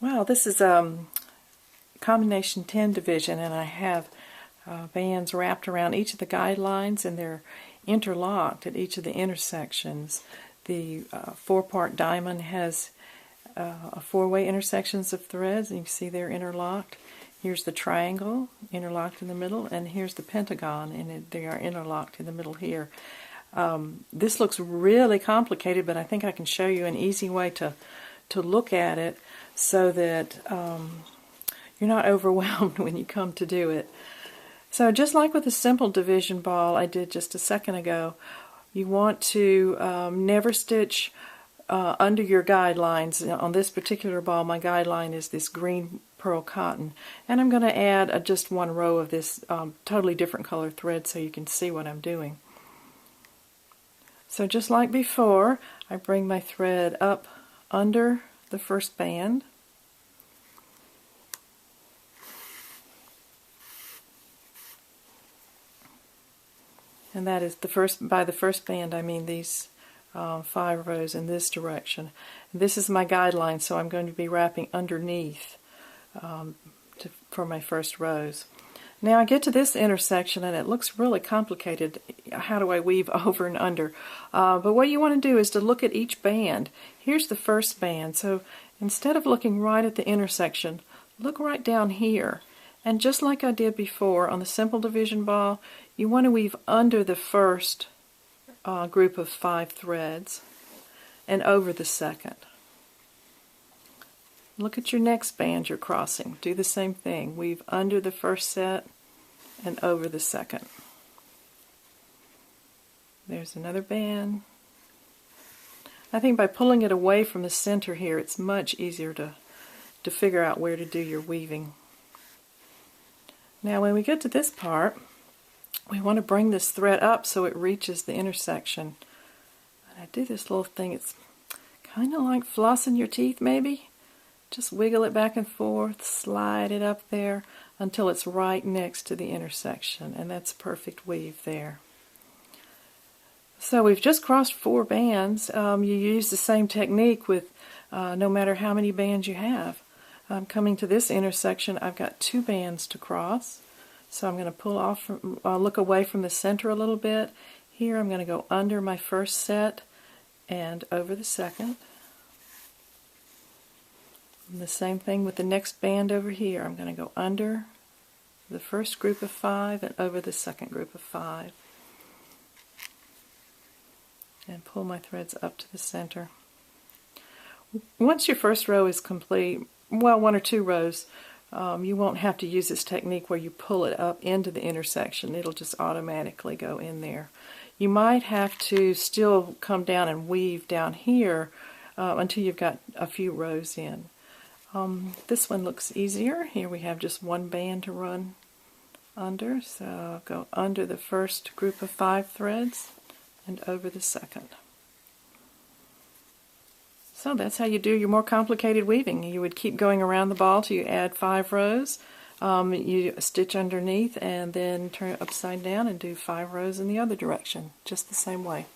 Wow, this is combination 10 division, and I have bands wrapped around each of the guidelines, and they're interlocked at each of the intersections. The four-part diamond has four-way intersections of threads, and you can see they're interlocked. Here's the triangle, interlocked in the middle, and here's the pentagon, and they are interlocked in the middle here. This looks really complicated, but I think I can show you an easy way to look at it so that you're not overwhelmed when you come to do it. So just like with a simple division ball I did just a second ago, you want to never stitch under your guidelines. On this particular ball, my guideline is this green pearl cotton, and I'm going to add just one row of this totally different color thread so you can see what I'm doing. So just like before, I bring my thread up under the first band, and that is by the first band I mean these 5 rows in this direction. This is my guideline, so I'm going to be wrapping underneath for my first rows. Now I get to this intersection and it looks really complicated. How do I weave over and under? But what you want to do is to look at each band. Here's the first band, so instead of looking right at the intersection, look right down here. And just like I did before on the simple division ball, you want to weave under the first group of 5 threads and over the second. Look at your next band you're crossing. Do the same thing. Weave under the first set and over the second. There's another band. I think by pulling it away from the center here, it's much easier to figure out where to do your weaving. Now when we get to this part, we want to bring this thread up so it reaches the intersection. And I do this little thing, it's kind of like flossing your teeth maybe. Just wiggle it back and forth, slide it up there until it's right next to the intersection, and that's a perfect weave there. So we've just crossed 4 bands. You use the same technique with no matter how many bands you have. Coming to this intersection, I've got 2 bands to cross. So I'm going to pull off, look away from the center a little bit. Here I'm going to go under my first set and over the second. And the same thing with the next band over here. I'm going to go under the first group of 5 and over the second group of 5. And pull my threads up to the center. Once your first row is complete, well, 1 or 2 rows, you won't have to use this technique where you pull it up into the intersection. It'll just automatically go in there. You might have to still come down and weave down here until you've got a few rows in. This one looks easier. Here we have just 1 band to run under, so I'll go under the first group of 5 threads and over the second. So that's how you do your more complicated weaving. You would keep going around the ball till you add 5 rows. You stitch underneath and then turn it upside down and do 5 rows in the other direction, just the same way.